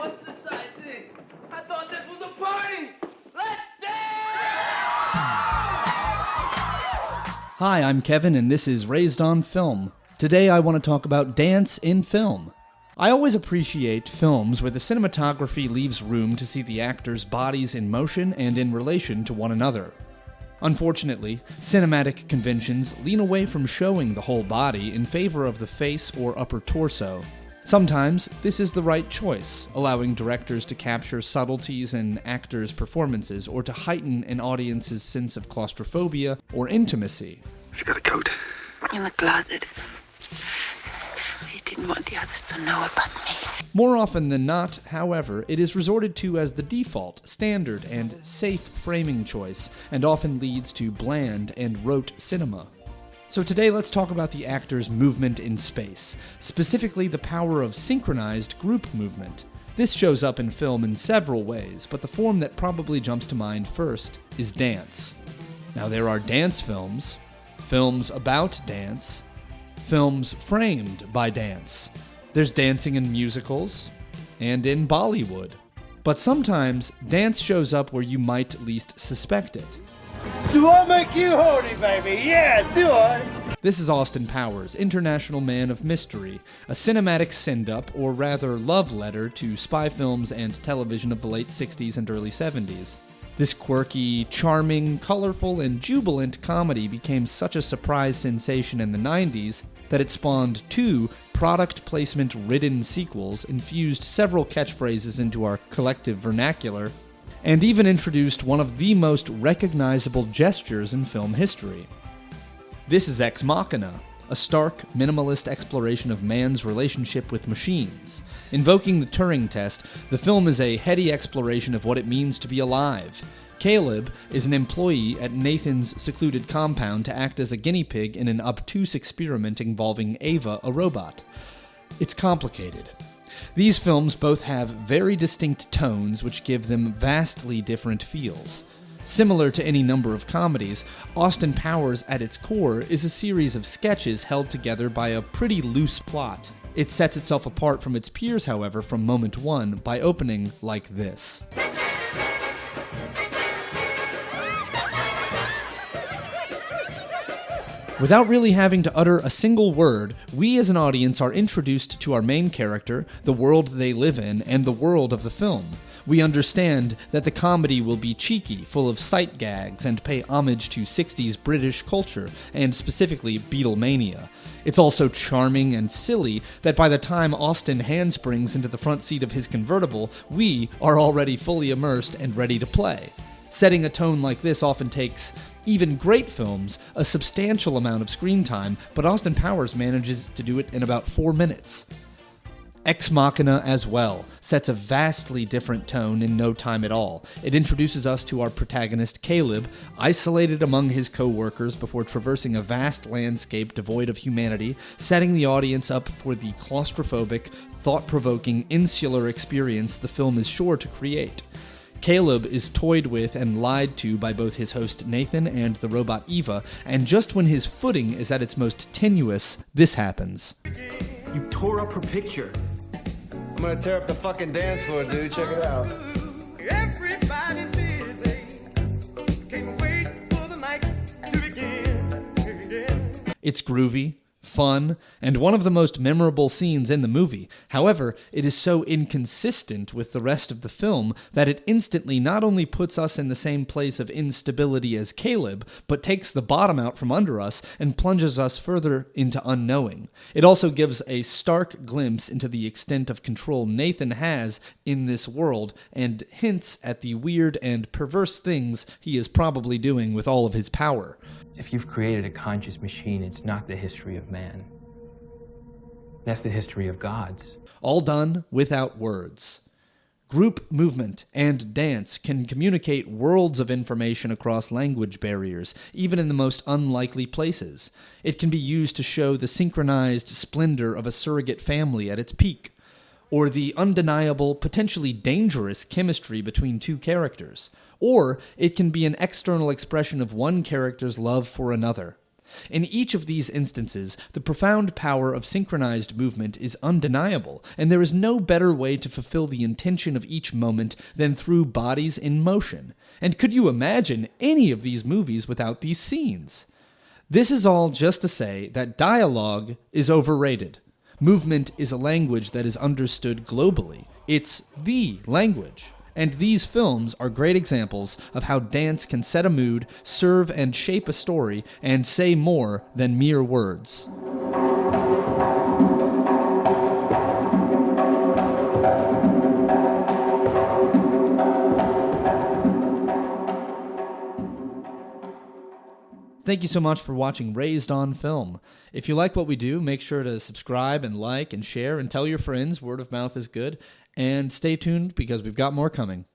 what's this I see? I thought this was a party! Let's dance! Hi, I'm Kevin, and this is Raised on Film. Today I want to talk about dance in film. I always appreciate films where the cinematography leaves room to see the actors' bodies in motion and in relation to one another. Unfortunately, cinematic conventions lean away from showing the whole body in favor of the face or upper torso. Sometimes, this is the right choice, allowing directors to capture subtleties in actors' performances or to heighten an audience's sense of claustrophobia or intimacy. Have you got a coat? In the closet. I didn't want the others to know about me. More often than not, however, it is resorted to as the default, standard, and safe framing choice, and often leads to bland and rote cinema. So today let's talk about the actor's movement in space, specifically the power of synchronized group movement. This shows up in film in several ways, but the form that probably jumps to mind first is dance. Now there are dance films, films about dance, films framed by dance. There's dancing in musicals, and in Bollywood. But sometimes, dance shows up where you might least suspect it. Do I make you horny, baby? Yeah, do I? This is Austin Powers, International Man of Mystery, a cinematic send-up, or rather love letter, to spy films and television of the late 60s and early 70s. This quirky, charming, colorful, and jubilant comedy became such a surprise sensation in the 90s that it spawned two product placement-ridden sequels, infused several catchphrases into our collective vernacular, and even introduced one of the most recognizable gestures in film history. This is Ex Machina, a stark, minimalist exploration of man's relationship with machines. Invoking the Turing test, the film is a heady exploration of what it means to be alive. Caleb is an employee at Nathan's secluded compound to act as a guinea pig in an obtuse experiment involving Ava, a robot. It's complicated. These films both have very distinct tones which give them vastly different feels. Similar to any number of comedies, Austin Powers at its core is a series of sketches held together by a pretty loose plot. It sets itself apart from its peers, however, from moment one by opening like this. Without really having to utter a single word, we as an audience are introduced to our main character, the world they live in, and the world of the film. We understand that the comedy will be cheeky, full of sight gags, and pay homage to 60s British culture, and specifically Beatlemania. It's also charming and silly that by the time Austin handsprings into the front seat of his convertible, we are already fully immersed and ready to play. Setting a tone like this often takes even great films a substantial amount of screen time, but Austin Powers manages to do it in about 4 minutes. Ex Machina as well sets a vastly different tone in no time at all. It introduces us to our protagonist Caleb, isolated among his co-workers before traversing a vast landscape devoid of humanity, setting the audience up for the claustrophobic, thought-provoking, insular experience the film is sure to create. Caleb is toyed with and lied to by both his host Nathan and the robot Eva, and just when his footing is at its most tenuous, this happens. You tore up her picture. I'm gonna tear up the fucking dance floor, dude. Check it out. Everybody's busy. Can't wait for the night to begin. It's groovy, fun, and one of the most memorable scenes in the movie. However, it is so inconsistent with the rest of the film that it instantly not only puts us in the same place of instability as Caleb, but takes the bottom out from under us and plunges us further into unknowing. It also gives a stark glimpse into the extent of control Nathan has in this world, and hints at the weird and perverse things he is probably doing with all of his power. If you've created a conscious machine, it's not the history of man. That's the history of gods. All done without words. Group movement and dance can communicate worlds of information across language barriers, even in the most unlikely places. It can be used to show the synchronized splendor of a surrogate family at its peak, or the undeniable, potentially dangerous chemistry between two characters. Or it can be an external expression of one character's love for another. In each of these instances, the profound power of synchronized movement is undeniable, and there is no better way to fulfill the intention of each moment than through bodies in motion. And could you imagine any of these movies without these scenes? This is all just to say that dialogue is overrated. Movement is a language that is understood globally. It's the language. And these films are great examples of how dance can set a mood, serve and shape a story, and say more than mere words. Thank you so much for watching Raised on Film. If you like what we do, make sure to subscribe and like and share and tell your friends. Word of mouth is good. And stay tuned because we've got more coming.